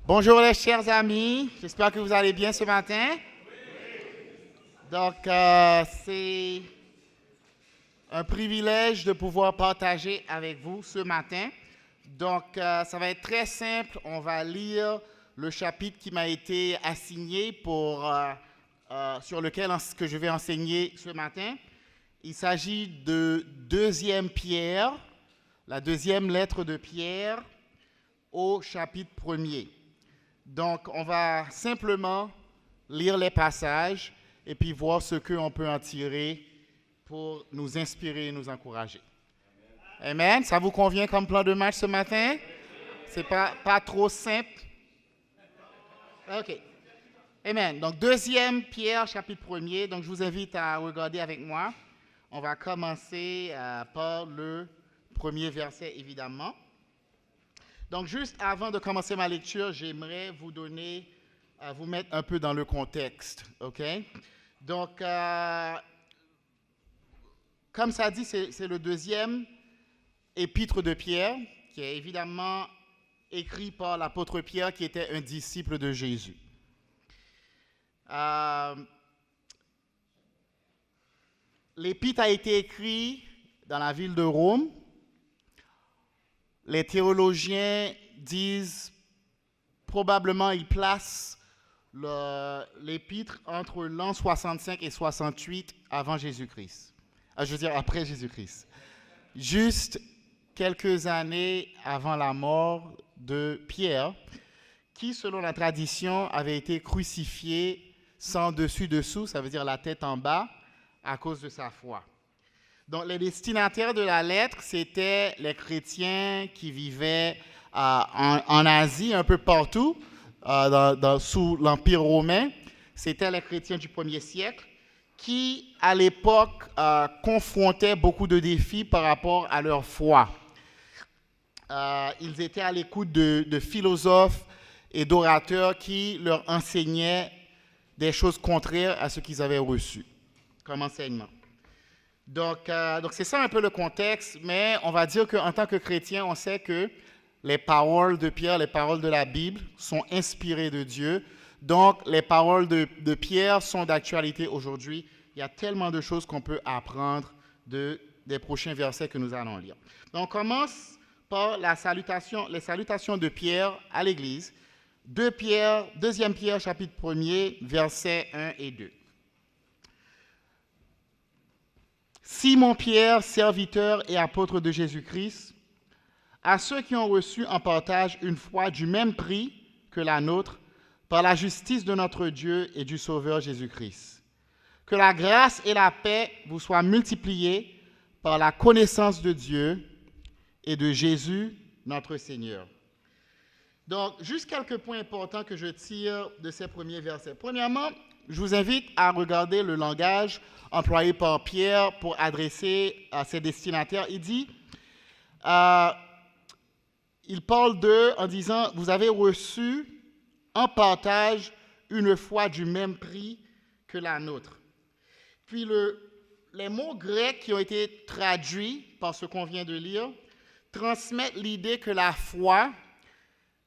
Bonjour les chers amis, j'espère que vous allez bien ce matin. Donc, c'est un privilège de pouvoir partager avec vous ce matin. Donc, ça va être très simple. On va lire le chapitre qui m'a été assigné sur lequel que je vais enseigner ce matin. Il s'agit de 2e Pierre, la deuxième lettre de Pierre au chapitre 1er. Donc, on va simplement lire les passages et puis voir ce qu'on peut en tirer pour nous inspirer et nous encourager. Amen. Ça vous convient comme plan de match ce matin? C'est pas trop simple? OK. Amen. Donc, 2e Pierre, chapitre 1er. Donc, je vous invite à regarder avec moi. On va commencer par le premier verset, évidemment. Donc, juste avant de commencer ma lecture, j'aimerais vous mettre un peu dans le contexte, OK? Donc, comme ça dit, c'est le deuxième épître de Pierre, qui est évidemment écrit par l'apôtre Pierre, qui était un disciple de Jésus. L'épître a été écrit dans la ville de Rome. Les théologiens disent, probablement, ils placent l'épître entre l'an 65 et 68 avant Jésus-Christ. Je veux dire, après Jésus-Christ. Juste quelques années avant la mort de Pierre, qui, selon la tradition, avait été crucifié sans dessus-dessous, ça veut dire la tête en bas, à cause de sa foi. Donc, les destinataires de la lettre, c'était les chrétiens qui vivaient en Asie, un peu partout, sous l'Empire romain. C'était les chrétiens du 1er siècle qui, à l'époque, confrontaient beaucoup de défis par rapport à leur foi. Ils étaient à l'écoute de philosophes et d'orateurs qui leur enseignaient des choses contraires à ce qu'ils avaient reçu comme enseignement. Donc, c'est ça un peu le contexte, mais on va dire qu'en tant que chrétien, on sait que les paroles de Pierre, les paroles de la Bible sont inspirées de Dieu. Donc, les paroles de Pierre sont d'actualité aujourd'hui. Il y a tellement de choses qu'on peut apprendre des prochains versets que nous allons lire. Donc, on commence par les salutations de Pierre à l'Église. 2e Pierre, chapitre 1er, versets 1 et 2. Simon-Pierre, serviteur et apôtre de Jésus-Christ, à ceux qui ont reçu en partage une foi du même prix que la nôtre, par la justice de notre Dieu et du Sauveur Jésus-Christ. Que la grâce et la paix vous soient multipliées par la connaissance de Dieu et de Jésus, notre Seigneur. Donc, juste quelques points importants que je tire de ces premiers versets. Premièrement, je vous invite à regarder le langage employé par Pierre pour adresser à ses destinataires. Il dit, il parle d'eux en disant, vous avez reçu en partage une foi du même prix que la nôtre. Puis les mots grecs qui ont été traduits par ce qu'on vient de lire transmettent l'idée que la foi,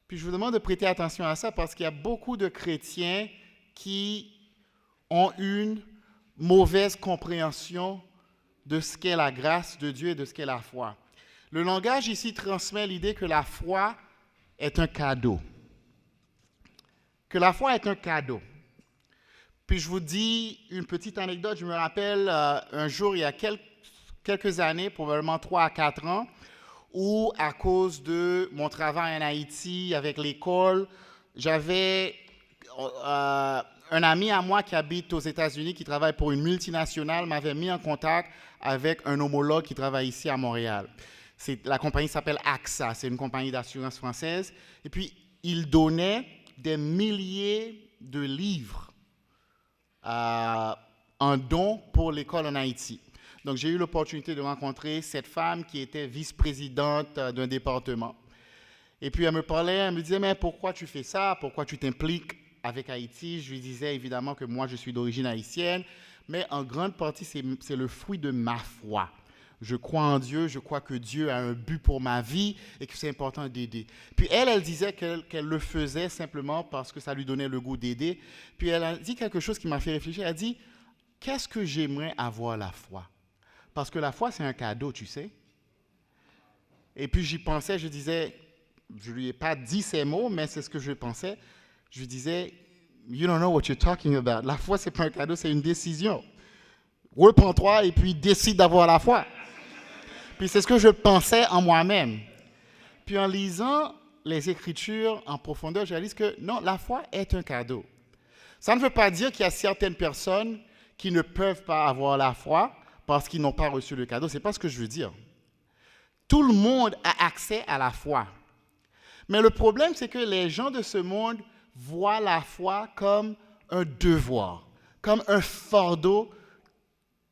puis je vous demande de prêter attention à ça parce qu'il y a beaucoup de chrétiens qui ont une mauvaise compréhension de ce qu'est la grâce de Dieu et de ce qu'est la foi. Le langage ici transmet l'idée que la foi est un cadeau. Que la foi est un cadeau. Puis je vous dis une petite anecdote. Je me rappelle un jour, il y a quelques années, probablement 3 à 4 ans, où à cause de mon travail en Haïti avec l'école, j'avais un ami à moi qui habite aux États-Unis, qui travaille pour une multinationale, m'avait mis en contact avec un homologue qui travaille ici à Montréal. La compagnie s'appelle AXA, c'est une compagnie d'assurance française. Et puis, il donnait des milliers de livres en don pour l'école en Haïti. Donc, j'ai eu l'opportunité de rencontrer cette femme qui était vice-présidente d'un département. Et puis, elle me parlait, elle me disait, mais pourquoi tu fais ça? Pourquoi tu t'impliques avec Haïti? Je lui disais évidemment que moi, je suis d'origine haïtienne, mais en grande partie, c'est le fruit de ma foi. Je crois en Dieu, je crois que Dieu a un but pour ma vie et que c'est important d'aider. Puis elle disait qu'elle le faisait simplement parce que ça lui donnait le goût d'aider. Puis elle a dit quelque chose qui m'a fait réfléchir. Elle a dit, qu'est-ce que j'aimerais avoir la foi? Parce que la foi, c'est un cadeau, tu sais. Et puis j'y pensais, je disais, je ne lui ai pas dit ces mots, mais c'est ce que je pensais. Je lui disais, you don't know what you're talking about. La foi, ce n'est pas un cadeau, c'est une décision. Repends-toi et puis décide d'avoir la foi. Puis c'est ce que je pensais en moi-même. Puis en lisant les Écritures en profondeur, je réalise que non, la foi est un cadeau. Ça ne veut pas dire qu'il y a certaines personnes qui ne peuvent pas avoir la foi parce qu'ils n'ont pas reçu le cadeau. Ce n'est pas ce que je veux dire. Tout le monde a accès à la foi. Mais le problème, c'est que les gens de ce monde voient la foi comme un devoir, comme un fardeau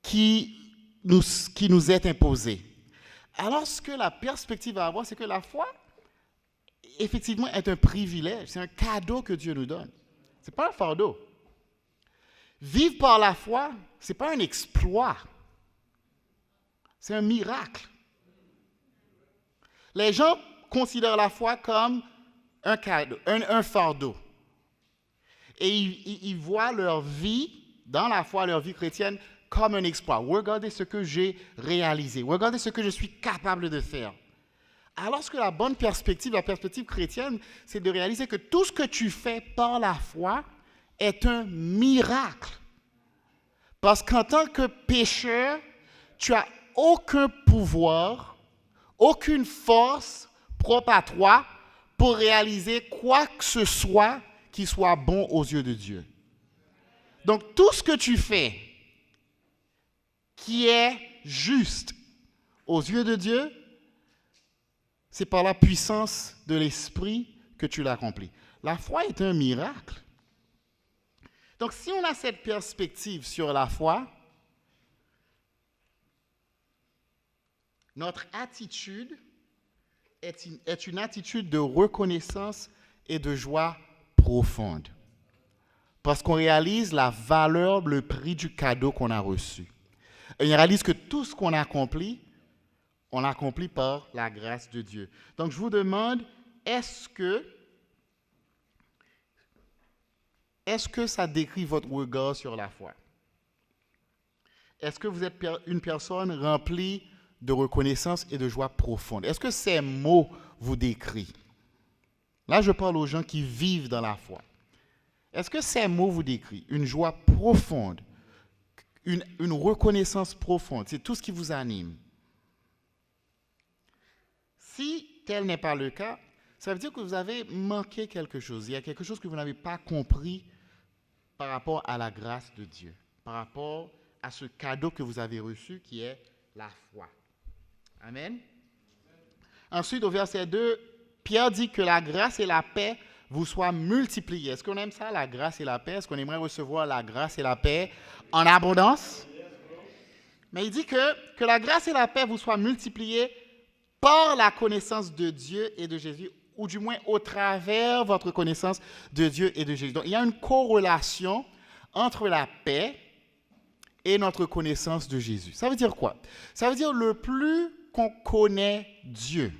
qui nous est imposé. Alors, ce que la perspective va avoir, c'est que la foi, effectivement, est un privilège. C'est un cadeau que Dieu nous donne. Ce n'est pas un fardeau. Vivre par la foi, ce n'est pas un exploit. C'est un miracle. Les gens considèrent la foi comme un cadeau, un fardeau. Et ils voient leur vie, dans la foi, leur vie chrétienne, comme un exploit. Regardez ce que j'ai réalisé. Regardez ce que je suis capable de faire. Alors que la bonne perspective, la perspective chrétienne, c'est de réaliser que tout ce que tu fais par la foi est un miracle. Parce qu'en tant que pécheur, tu n'as aucun pouvoir, aucune force propre à toi pour réaliser quoi que ce soit qui soit bon aux yeux de Dieu. Donc tout ce que tu fais qui est juste aux yeux de Dieu, c'est par la puissance de l'Esprit que tu l'accomplis. La foi est un miracle. Donc, si on a cette perspective sur la foi, notre attitude est une attitude de reconnaissance et de joie profonde. Parce qu'on réalise la valeur, le prix du cadeau qu'on a reçu. Et on réalise que tout ce qu'on accomplit, on l'accomplit par la grâce de Dieu. Donc, je vous demande, est-ce que ça décrit votre regard sur la foi? Est-ce que vous êtes une personne remplie de reconnaissance et de joie profonde? Est-ce que ces mots vous décrivent? Là, je parle aux gens qui vivent dans la foi. Est-ce que ces mots vous décrivent? Une joie profonde, une reconnaissance profonde, c'est tout ce qui vous anime. Si tel n'est pas le cas, ça veut dire que vous avez manqué quelque chose. Il y a quelque chose que vous n'avez pas compris par rapport à la grâce de Dieu, par rapport à ce cadeau que vous avez reçu qui est la foi. Amen. Ensuite, au verset 2, Pierre dit que la grâce et la paix vous soient multipliées. Est-ce qu'on aime ça, la grâce et la paix? Est-ce qu'on aimerait recevoir la grâce et la paix en abondance? Mais il dit que la grâce et la paix vous soient multipliées par la connaissance de Dieu et de Jésus, ou du moins au travers votre connaissance de Dieu et de Jésus. Donc, il y a une corrélation entre la paix et notre connaissance de Jésus. Ça veut dire quoi? Ça veut dire le plus qu'on connaît Dieu,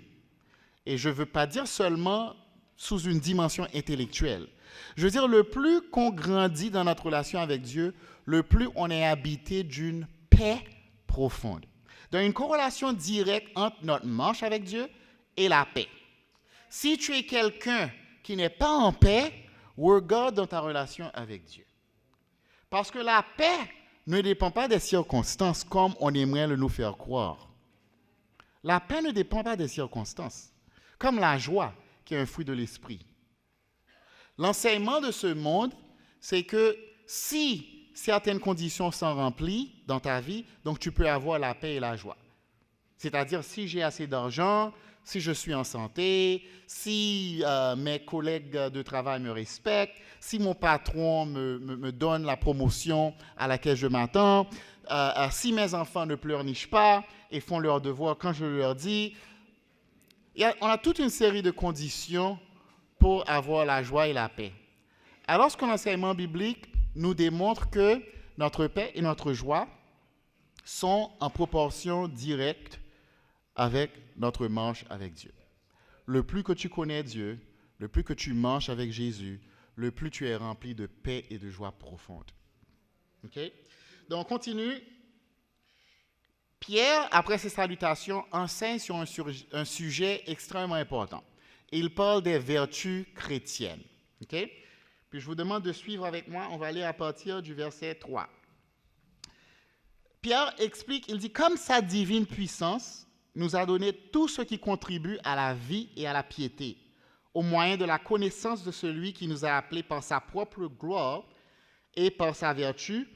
et je ne veux pas dire seulement sous une dimension intellectuelle, je veux dire le plus qu'on grandit dans notre relation avec Dieu, le plus on est habité d'une paix profonde. Donc, une corrélation directe entre notre marche avec Dieu et la paix. Si tu es quelqu'un qui n'est pas en paix, regarde dans ta relation avec Dieu. Parce que la paix ne dépend pas des circonstances comme on aimerait le nous faire croire. La paix ne dépend pas des circonstances, comme la joie qui est un fruit de l'esprit. L'enseignement de ce monde, c'est que si certaines conditions sont remplies dans ta vie, donc tu peux avoir la paix et la joie. C'est-à-dire, si j'ai assez d'argent, si je suis en santé, si mes collègues de travail me respectent, si mon patron me donne la promotion à laquelle je m'attends, si mes enfants ne pleurnichent pas et font leurs devoirs quand je leur dis, on a toute une série de conditions pour avoir la joie et la paix. Alors que l'enseignement biblique nous démontre que notre paix et notre joie sont en proportion directe avec notre marche avec Dieu. Le plus que tu connais Dieu, le plus que tu marches avec Jésus, le plus tu es rempli de paix et de joie profonde. OK? Donc, on continue. Pierre, après ses salutations, enseigne sur un sujet extrêmement important. Il parle des vertus chrétiennes. OK? Puis je vous demande de suivre avec moi. On va aller à partir du verset 3. Pierre explique, il dit, comme sa divine puissance nous a donné tout ce qui contribue à la vie et à la piété, au moyen de la connaissance de celui qui nous a appelés par sa propre gloire et par sa vertu,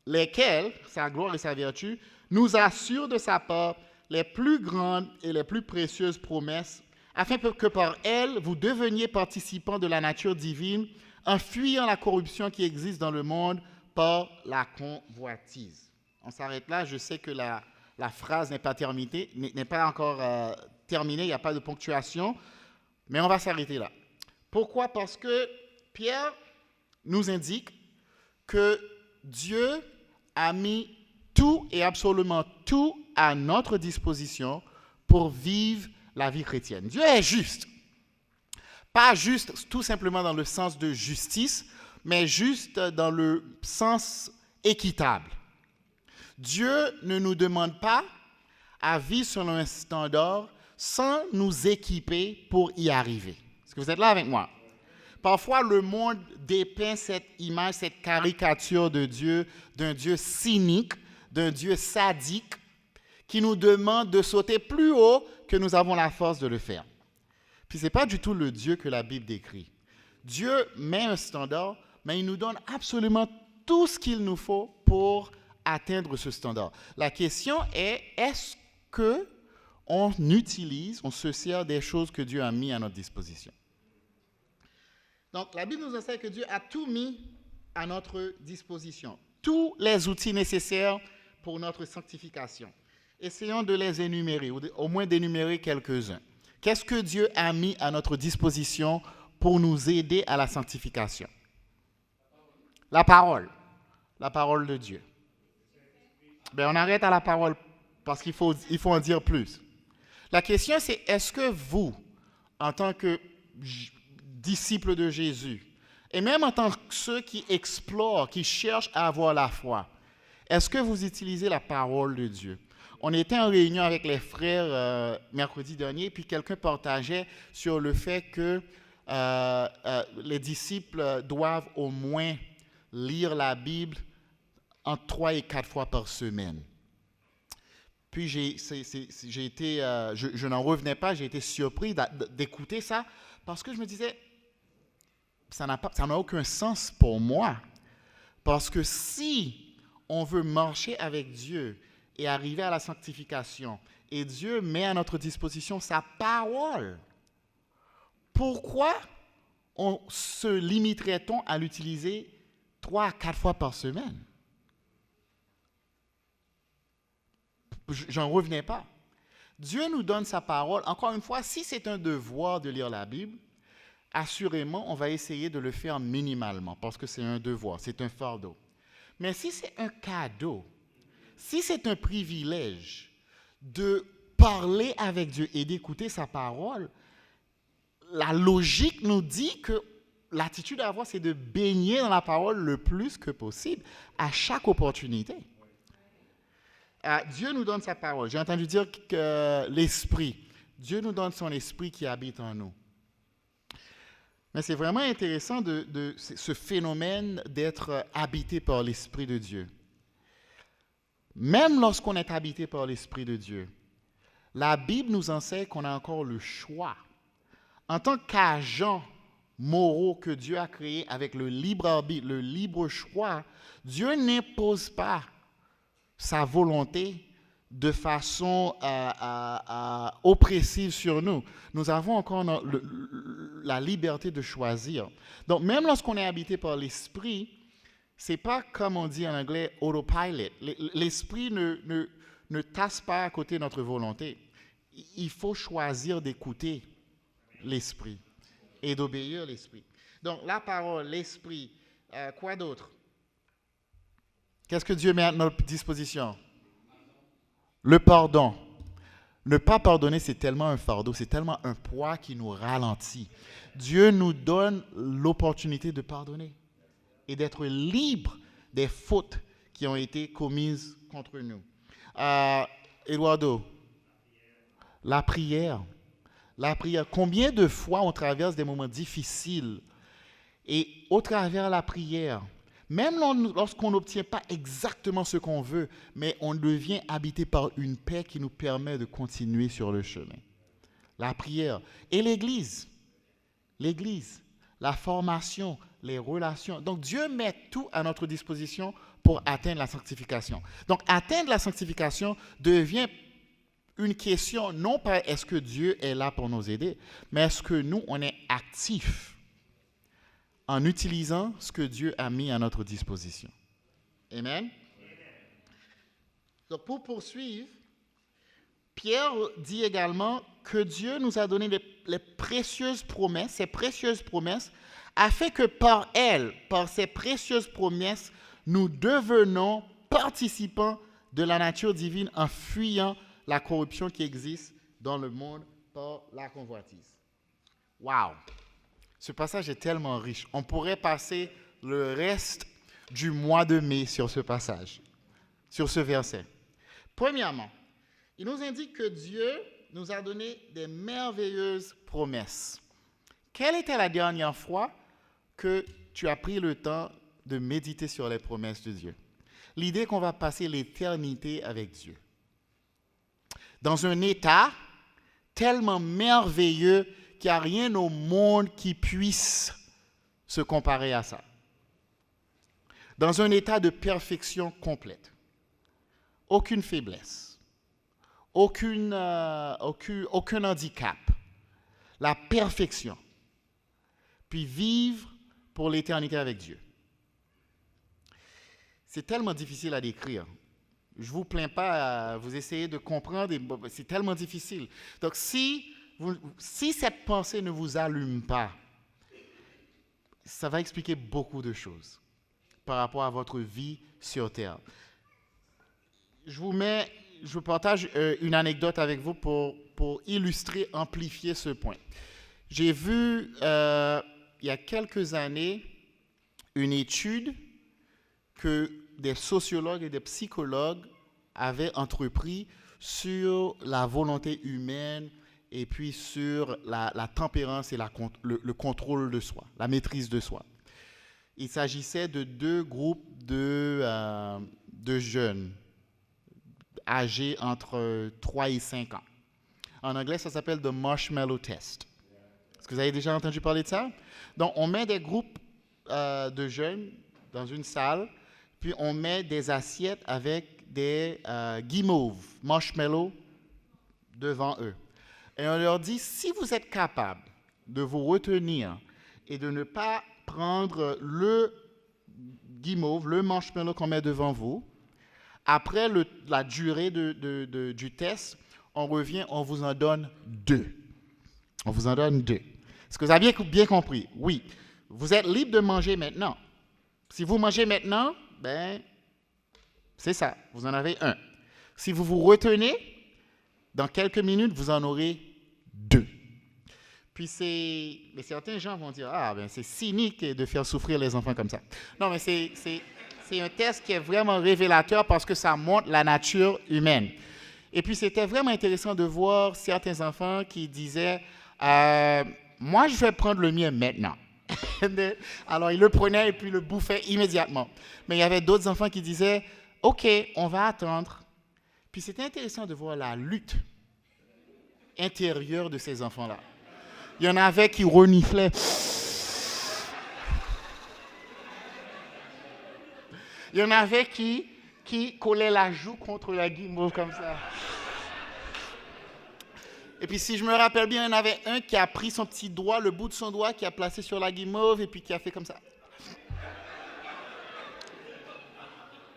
lesquels, sa gloire et sa vertu, nous assurent de sa part les plus grandes et les plus précieuses promesses, afin que par elles, vous deveniez participants de la nature divine, en fuyant la corruption qui existe dans le monde par la convoitise. On s'arrête là. Je sais que la phrase n'est pas terminée, n'est pas encore terminée, il n'y a pas de ponctuation, mais on va s'arrêter là. Pourquoi? Parce que Pierre nous indique que Dieu a mis tout et absolument tout à notre disposition pour vivre la vie chrétienne. Dieu est juste. Pas juste tout simplement dans le sens de justice, mais juste dans le sens équitable. Dieu ne nous demande pas à vivre selon un standard sans nous équiper pour y arriver. Est-ce que vous êtes là avec moi? Parfois, le monde dépeint cette image, cette caricature de Dieu, d'un Dieu cynique, d'un Dieu sadique, qui nous demande de sauter plus haut que nous avons la force de le faire. Puis ce n'est pas du tout le Dieu que la Bible décrit. Dieu met un standard, mais il nous donne absolument tout ce qu'il nous faut pour atteindre ce standard. La question est, est-ce qu'on utilise, on se sert des choses que Dieu a mis à notre disposition? Donc, la Bible nous enseigne que Dieu a tout mis à notre disposition. Tous les outils nécessaires pour notre sanctification. Essayons de les énumérer, ou au moins d'énumérer quelques-uns. Qu'est-ce que Dieu a mis à notre disposition pour nous aider à la sanctification? La parole de Dieu. Ben, on arrête à la parole parce qu'il faut en dire plus. La question, c'est est-ce que vous, en tant que disciples de Jésus, et même en tant que ceux qui explorent, qui cherchent à avoir la foi, est-ce que vous utilisez la parole de Dieu? On était en réunion avec les frères mercredi dernier, puis quelqu'un partageait sur le fait que les disciples doivent au moins lire la Bible entre 3 et 4 fois par semaine. Puis je n'en revenais pas, j'ai été surpris d'écouter ça, parce que je me disais, ça n'a aucun sens pour moi. Parce que si on veut marcher avec Dieu et arriver à la sanctification, et Dieu met à notre disposition sa parole, pourquoi se limiterait-on à l'utiliser 3 à 4 fois par semaine? J'en revenais pas. Dieu nous donne sa parole. Encore une fois, si c'est un devoir de lire la Bible, assurément, on va essayer de le faire minimalement parce que c'est un devoir, c'est un fardeau. Mais si c'est un cadeau, si c'est un privilège de parler avec Dieu et d'écouter sa parole, la logique nous dit que l'attitude à avoir, c'est de baigner dans la parole le plus que possible à chaque opportunité. Dieu nous donne sa parole. J'ai entendu dire que l'esprit, Dieu nous donne son esprit qui habite en nous. Mais c'est vraiment intéressant de ce phénomène d'être habité par l'Esprit de Dieu. Même lorsqu'on est habité par l'Esprit de Dieu, la Bible nous enseigne qu'on a encore le choix. En tant qu'agents moraux que Dieu a créés avec le libre arbitre, le libre choix, Dieu n'impose pas sa volonté de façon oppressive sur nous. Nous avons encore la liberté de choisir. Donc, même lorsqu'on est habité par l'Esprit, ce n'est pas comme on dit en anglais « autopilot ». L'Esprit ne tasse pas à côté de notre volonté. Il faut choisir d'écouter l'Esprit et d'obéir l'Esprit. Donc, la parole, l'Esprit, quoi d'autre? Qu'est-ce que Dieu met à notre disposition? Le pardon. Ne pas pardonner, c'est tellement un fardeau, c'est tellement un poids qui nous ralentit. Dieu nous donne l'opportunité de pardonner et d'être libre des fautes qui ont été commises contre nous. Eduardo, la prière. La prière. Combien de fois on traverse des moments difficiles et au travers de la prière, même lorsqu'on n'obtient pas exactement ce qu'on veut, mais on devient habité par une paix qui nous permet de continuer sur le chemin. La prière et l'Église, la formation, les relations. Donc Dieu met tout à notre disposition pour atteindre la sanctification. Donc atteindre la sanctification devient une question, non pas est-ce que Dieu est là pour nous aider, mais est-ce que nous, on est actifs en utilisant ce que Dieu a mis à notre disposition. Amen. Donc, pour poursuivre, Pierre dit également que Dieu nous a donné les précieuses promesses, ces précieuses promesses, afin que par elles, par ces précieuses promesses, nous devenons participants de la nature divine en fuyant la corruption qui existe dans le monde par la convoitise. Wow! Ce passage est tellement riche. On pourrait passer le reste du mois de mai sur ce passage, sur ce verset. Premièrement, il nous indique que Dieu nous a donné des merveilleuses promesses. Quelle était la dernière fois que tu as pris le temps de méditer sur les promesses de Dieu? L'idée qu'on va passer l'éternité avec Dieu. Dans un état tellement merveilleux qu'il n'y a rien au monde qui puisse se comparer à ça. Dans un état de perfection complète. Aucune faiblesse. Aucun handicap. La perfection. Puis vivre pour l'éternité avec Dieu. C'est tellement difficile à décrire. Je ne vous plains pas, vous essayez de comprendre, c'est tellement difficile. Donc si cette pensée ne vous allume pas, ça va expliquer beaucoup de choses par rapport à votre vie sur Terre. Je partage une anecdote avec vous pour illustrer, amplifier ce point. J'ai vu, il y a quelques années, une étude que des sociologues et des psychologues avaient entrepris sur la volonté humaine et puis sur la tempérance et le contrôle de soi, la maîtrise de soi. Il s'agissait de deux groupes de jeunes âgés entre 3 et 5 ans. En anglais, ça s'appelle The Marshmallow Test. Est-ce que vous avez déjà entendu parler de ça? Donc, on met des groupes de jeunes dans une salle, puis on met des assiettes avec des guimauves, marshmallows, devant eux. Et on leur dit, si vous êtes capable de vous retenir et de ne pas prendre le guimauve, le marshmallow qu'on met devant vous, après la durée du test, on revient, on vous en donne 2. On vous en donne 2. Est-ce que vous avez bien compris? Oui. Vous êtes libre de manger maintenant. Si vous mangez maintenant, c'est ça, vous en avez 1. Si vous vous retenez, dans quelques minutes, vous en aurez 2. Puis mais certains gens vont dire, c'est cynique de faire souffrir les enfants comme ça. Non, mais c'est un test qui est vraiment révélateur parce que ça montre la nature humaine. Et puis, c'était vraiment intéressant de voir certains enfants qui disaient, moi, je vais prendre le mien maintenant. Alors, ils le prenaient et puis le bouffaient immédiatement. Mais il y avait d'autres enfants qui disaient, OK, on va attendre. Puis, c'était intéressant de voir la lutte intérieure de ces enfants-là. Il y en avait qui reniflaient. Il y en avait qui collaient la joue contre la guimauve comme ça. Et puis, si je me rappelle bien, il y en avait un qui a pris son petit doigt, le bout de son doigt, qui a placé sur la guimauve et puis qui a fait comme ça.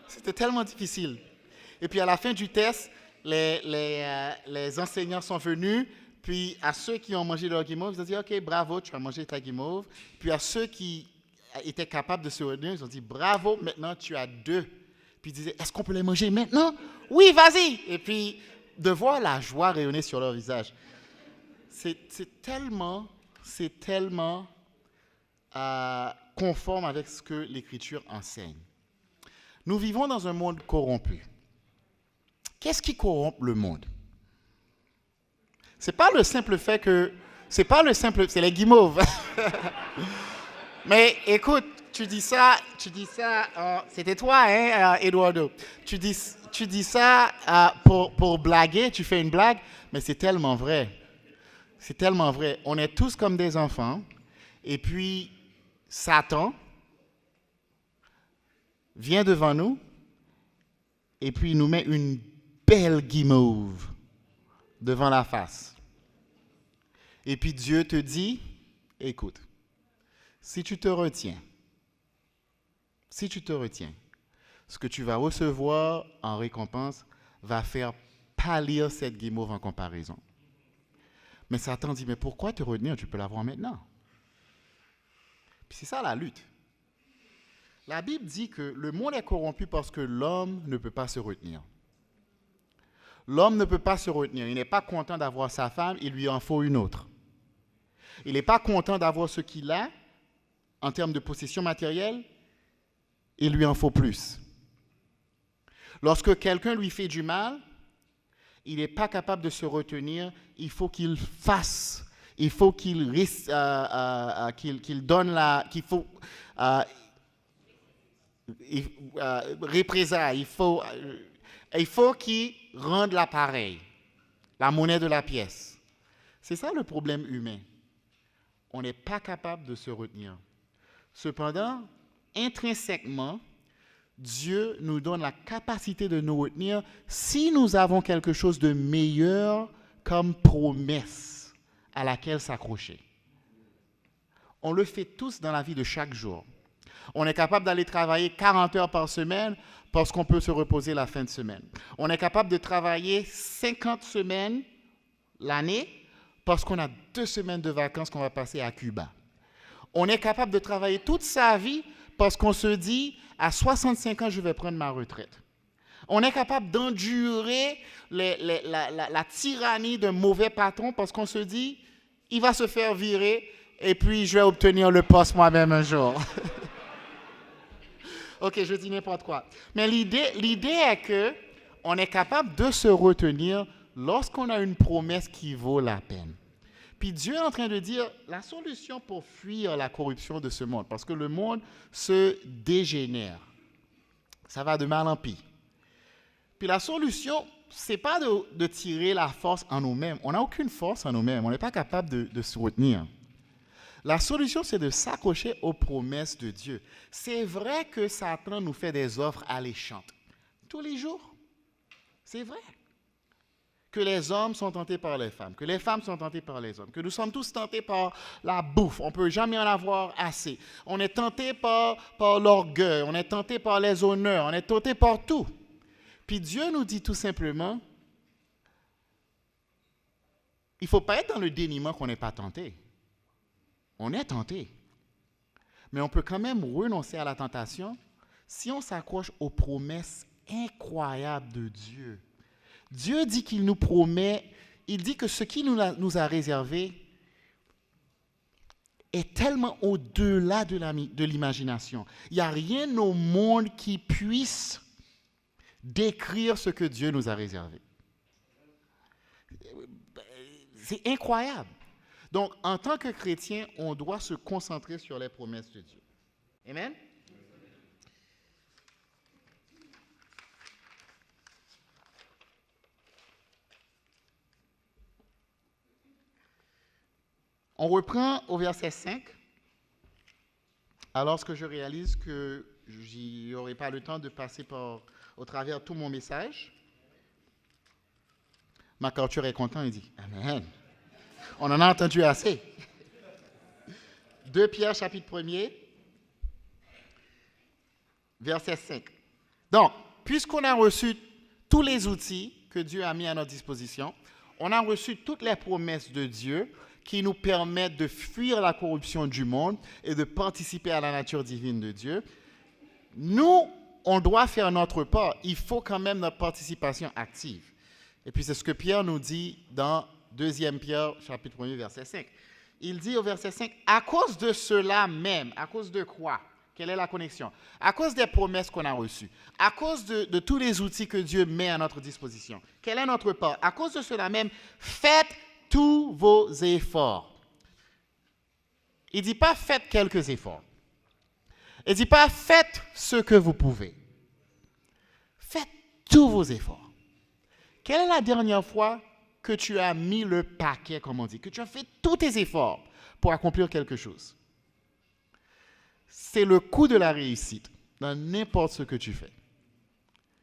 C'était tellement difficile. Et puis, à la fin du test, les enseignants sont venus. Puis, à ceux qui ont mangé leur guimauve, ils ont dit, OK, bravo, tu as mangé ta guimauve. Puis, à ceux qui étaient capables de se retenir, ils ont dit, bravo, maintenant, tu as 2. Puis ils disaient, est-ce qu'on peut les manger maintenant? Oui, vas-y. Et puis, de voir la joie rayonner sur leur visage. C'est tellement conforme avec ce que l'Écriture enseigne. Nous vivons dans un monde corrompu. Qu'est-ce qui corrompt le monde? C'est pas le simple fait que... C'est les guimauves. Mais écoute, tu dis ça, c'était toi, hein, Eduardo. Tu dis ça pour blaguer, tu fais une blague, mais c'est tellement vrai. C'est tellement vrai. On est tous comme des enfants, et puis Satan vient devant nous, et puis il nous met une belle guimauve devant la face. Et puis Dieu te dit, écoute, si tu te retiens, ce que tu vas recevoir en récompense va faire pâlir cette guimauve en comparaison. Mais Satan dit, mais pourquoi te retenir? Tu peux l'avoir maintenant. Puis c'est ça la lutte. La Bible dit que le monde est corrompu parce que l'homme ne peut pas se retenir. L'homme ne peut pas se retenir. Il n'est pas content d'avoir sa femme, il lui en faut une autre. Il n'est pas content d'avoir ce qu'il a en termes de possession matérielle, il lui en faut plus. Lorsque quelqu'un lui fait du mal, il n'est pas capable de se retenir, il faut qu'il fasse, il faut qu'il donne représailles, il faut qu'il rende l'appareil, la monnaie de la pièce. C'est ça le problème humain. On n'est pas capable de se retenir. Cependant, intrinsèquement, Dieu nous donne la capacité de nous retenir si nous avons quelque chose de meilleur comme promesse à laquelle s'accrocher. On le fait tous dans la vie de chaque jour. On est capable d'aller travailler 40 heures par semaine parce qu'on peut se reposer la fin de semaine. On est capable de travailler 50 semaines l'année parce qu'on a 2 semaines de vacances qu'on va passer à Cuba. On est capable de travailler toute sa vie parce qu'on se dit, à 65 ans, je vais prendre ma retraite. On est capable d'endurer la tyrannie d'un mauvais patron parce qu'on se dit, il va se faire virer et puis je vais obtenir le poste moi-même un jour. Ok, je dis n'importe quoi. Mais l'idée est qu'on est capable de se retenir lorsqu'on a une promesse qui vaut la peine. Puis Dieu est en train de dire la solution pour fuir la corruption de ce monde, parce que le monde se dégénère. Ça va de mal en pis. Puis la solution, ce n'est pas de tirer la force en nous-mêmes. On n'a aucune force en nous-mêmes. On n'est pas capable de se retenir. La solution, c'est de s'accrocher aux promesses de Dieu. C'est vrai que Satan nous fait des offres alléchantes. Tous les jours. C'est vrai. Que les hommes sont tentés par les femmes, que les femmes sont tentées par les hommes, que nous sommes tous tentés par la bouffe, on ne peut jamais en avoir assez. On est tenté par l'orgueil, on est tenté par les honneurs, on est tenté par tout. Puis Dieu nous dit tout simplement, il ne faut pas être dans le déniement qu'on n'est pas tenté. On est tenté. Mais on peut quand même renoncer à la tentation si on s'accroche aux promesses incroyables de Dieu. Dieu dit qu'il nous promet, il dit que ce qu'il nous a réservé est tellement au-delà de l'imagination. Il n'y a rien au monde qui puisse décrire ce que Dieu nous a réservé. C'est incroyable. Donc, en tant que chrétien, on doit se concentrer sur les promesses de Dieu. Amen? On reprend au verset 5. Alors que je réalise que je n'aurai pas le temps de passer au travers tout mon message. MacArthur est content, il dit, Amen. On en a entendu assez. 2 Pierre, chapitre 1er, verset 5. Donc, puisqu'on a reçu tous les outils que Dieu a mis à notre disposition, on a reçu toutes les promesses de Dieu qui nous permettent de fuir la corruption du monde et de participer à la nature divine de Dieu. Nous, on doit faire notre part. Il faut quand même notre participation active. Et puis c'est ce que Pierre nous dit dans 2 Pierre, chapitre 1, verset 5. Il dit au verset 5, à cause de cela même, à cause de quoi? Quelle est la connexion? À cause des promesses qu'on a reçues, à cause de tous les outils que Dieu met à notre disposition. Quelle est notre part? À cause de cela même, faites tous vos efforts. Il ne dit pas faites quelques efforts. Il ne dit pas faites ce que vous pouvez. Faites tous vos efforts. Quelle est la dernière fois que tu as mis le paquet, comme on dit, que tu as fait tous tes efforts pour accomplir quelque chose? C'est le coût de la réussite dans n'importe ce que tu fais.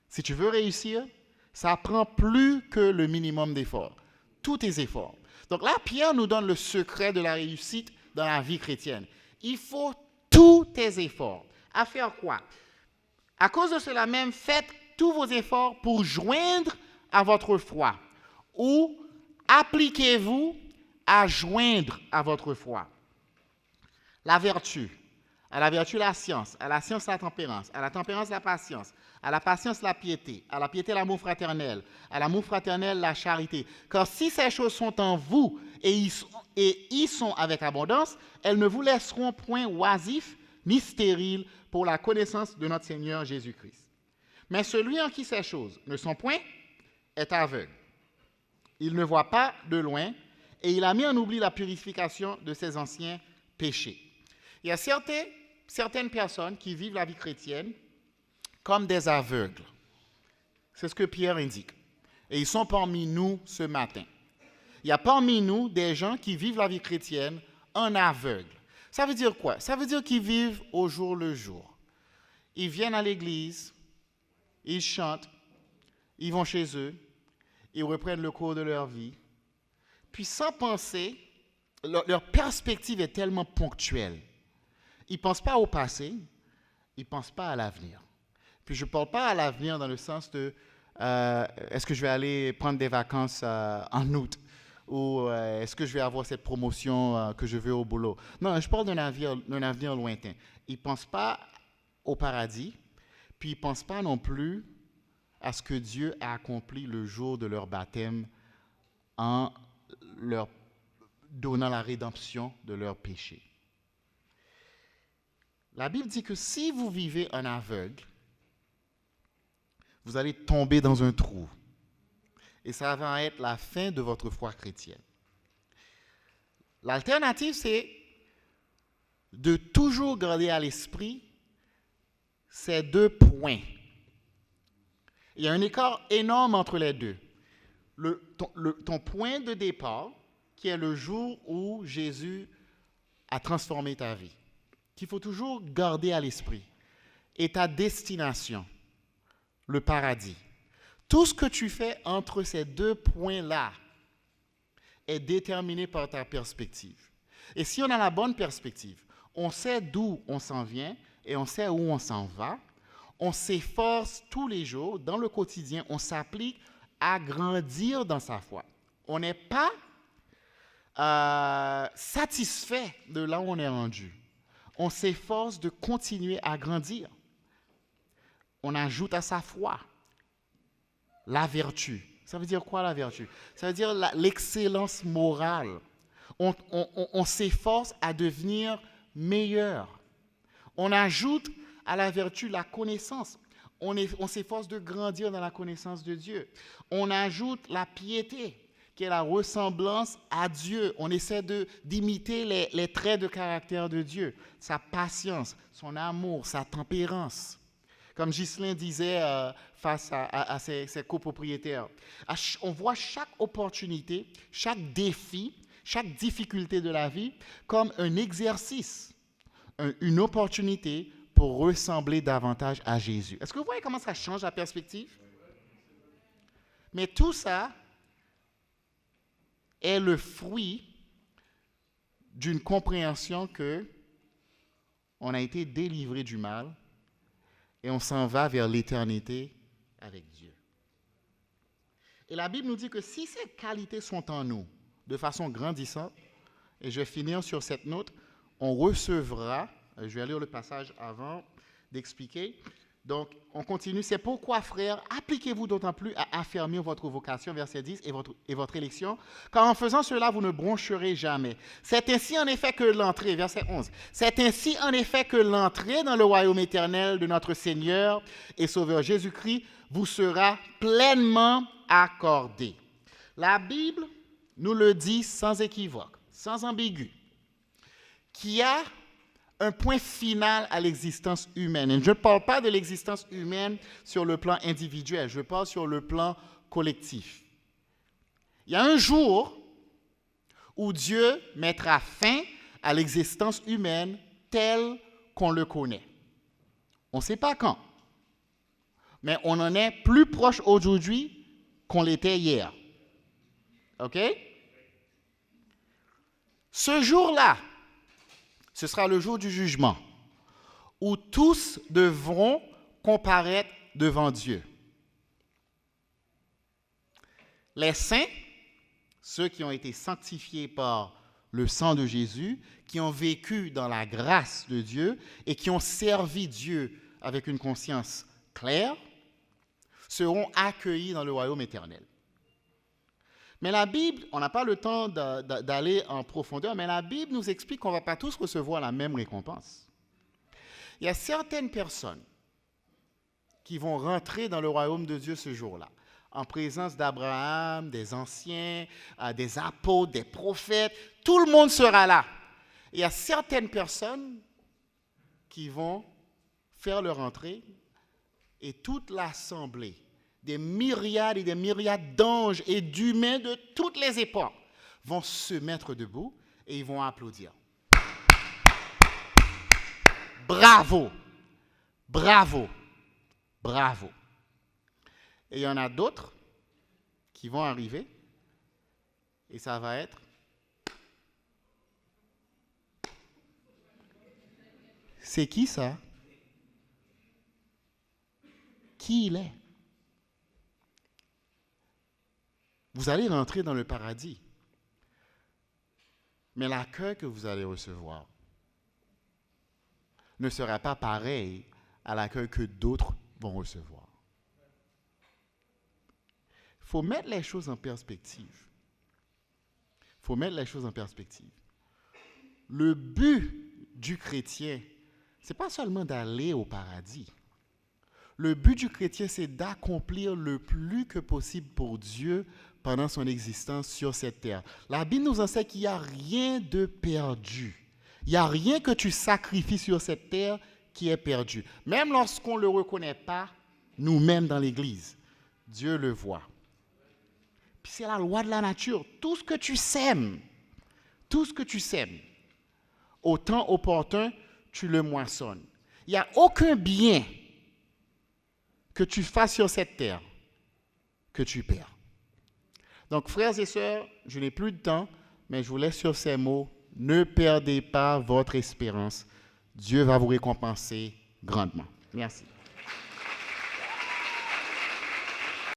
Si tu veux réussir, ça prend plus que le minimum d'efforts. Tous tes efforts. Donc là, Pierre nous donne le secret de la réussite dans la vie chrétienne. Il faut tous tes efforts. À faire quoi? À cause de cela même, faites tous vos efforts pour joindre à votre foi. Ou appliquez-vous à joindre à votre foi. La vertu. À la vertu, la science. À la science, la tempérance. À la tempérance, la patience. À la patience, la piété. À la piété, l'amour fraternel. À l'amour fraternel, la charité. Car si ces choses sont en vous et y sont avec abondance, elles ne vous laisseront point oisifs ni stériles pour la connaissance de notre Seigneur Jésus-Christ. Mais celui en qui ces choses ne sont point est aveugle. Il ne voit pas de loin et il a mis en oubli la purification de ses anciens péchés. Il y a certaines personnes qui vivent la vie chrétienne comme des aveugles. C'est ce que Pierre indique. Et ils sont parmi nous ce matin. Il y a parmi nous des gens qui vivent la vie chrétienne en aveugle. Ça veut dire quoi? Ça veut dire qu'ils vivent au jour le jour. Ils viennent à l'église, ils chantent, ils vont chez eux, ils reprennent le cours de leur vie. Puis sans penser, leur perspective est tellement ponctuelle. Ils ne pensent pas au passé, ils ne pensent pas à l'avenir. Puis je ne parle pas à l'avenir dans le sens de est-ce que je vais aller prendre des vacances en août ou est-ce que je vais avoir cette promotion que je veux au boulot. Non, je parle d'un avenir lointain. Ils ne pensent pas au paradis, puis ils ne pensent pas non plus à ce que Dieu a accompli le jour de leur baptême en leur donnant la rédemption de leurs péchés. La Bible dit que si vous vivez en aveugle, vous allez tomber dans un trou. Et ça va être la fin de votre foi chrétienne. L'alternative, c'est de toujours garder à l'esprit ces 2 points. Il y a un écart énorme entre les deux. Ton point de départ, qui est le jour où Jésus a transformé ta vie, qu'il faut toujours garder à l'esprit, et ta destination, le paradis. Tout ce que tu fais entre ces 2 points-là est déterminé par ta perspective. Et si on a la bonne perspective, on sait d'où on s'en vient et on sait où on s'en va, on s'efforce tous les jours, dans le quotidien, on s'applique à grandir dans sa foi. On n'est pas satisfait de là où on est rendu. On s'efforce de continuer à grandir. On ajoute à sa foi la vertu. Ça veut dire quoi la vertu? Ça veut dire l'excellence morale. On s'efforce à devenir meilleur. On ajoute à la vertu la connaissance. On s'efforce de grandir dans la connaissance de Dieu. On ajoute la piété, qui est la ressemblance à Dieu. On essaie d'imiter les traits de caractère de Dieu, sa patience, son amour, sa tempérance. Comme Ghislain disait face à ses copropriétaires, on voit chaque opportunité, chaque défi, chaque difficulté de la vie comme un exercice, une opportunité pour ressembler davantage à Jésus. Est-ce que vous voyez comment ça change la perspective? Mais tout ça est le fruit d'une compréhension que on a été délivré du mal et on s'en va vers l'éternité avec Dieu. Et la Bible nous dit que si ces qualités sont en nous de façon grandissante, et je vais finir sur cette note, on recevra, je vais lire le passage avant d'expliquer, Donc, on continue. C'est pourquoi, frères, appliquez-vous d'autant plus à affermir votre vocation, verset 10, et votre élection, car en faisant cela, vous ne broncherez jamais. C'est ainsi en effet que l'entrée, verset 11, c'est ainsi en effet que l'entrée dans le royaume éternel de notre Seigneur et Sauveur Jésus-Christ vous sera pleinement accordée. La Bible nous le dit sans équivoque, sans ambigu, qu'il y a un point final à l'existence humaine. Et je ne parle pas de l'existence humaine sur le plan individuel, je parle sur le plan collectif. Il y a un jour où Dieu mettra fin à l'existence humaine telle qu'on le connaît. On ne sait pas quand, mais on en est plus proche aujourd'hui qu'on l'était hier. OK? Ce jour-là, ce sera le jour du jugement, où tous devront comparaître devant Dieu. Les saints, ceux qui ont été sanctifiés par le sang de Jésus, qui ont vécu dans la grâce de Dieu et qui ont servi Dieu avec une conscience claire, seront accueillis dans le royaume éternel. Mais la Bible, on n'a pas le temps d'aller en profondeur, mais la Bible nous explique qu'on ne va pas tous recevoir la même récompense. Il y a certaines personnes qui vont rentrer dans le royaume de Dieu ce jour-là, en présence d'Abraham, des anciens, des apôtres, des prophètes. Tout le monde sera là. Il y a certaines personnes qui vont faire leur entrée et toute l'assemblée, des myriades et des myriades d'anges et d'humains de toutes les époques vont se mettre debout et ils vont applaudir. Bravo! Bravo! Bravo! Et il y en a d'autres qui vont arriver et ça va être c'est qui ça? Qui il est? Vous allez rentrer dans le paradis. Mais l'accueil que vous allez recevoir ne sera pas pareil à l'accueil que d'autres vont recevoir. Il faut mettre les choses en perspective. Il faut mettre les choses en perspective. Le but du chrétien, ce n'est pas seulement d'aller au paradis. Le but du chrétien, c'est d'accomplir le plus que possible pour Dieu pendant son existence sur cette terre. La Bible nous enseigne qu'il n'y a rien de perdu. Il n'y a rien que tu sacrifies sur cette terre qui est perdu. Même lorsqu'on ne le reconnaît pas, nous-mêmes dans l'Église, Dieu le voit. Puis c'est la loi de la nature. Tout ce que tu sèmes, au temps opportun, tu le moissonnes. Il n'y a aucun bien que tu fasses sur cette terre que tu perds. Donc, frères et sœurs, je n'ai plus de temps, mais je vous laisse sur ces mots. Ne perdez pas votre espérance. Dieu va vous récompenser grandement. Merci.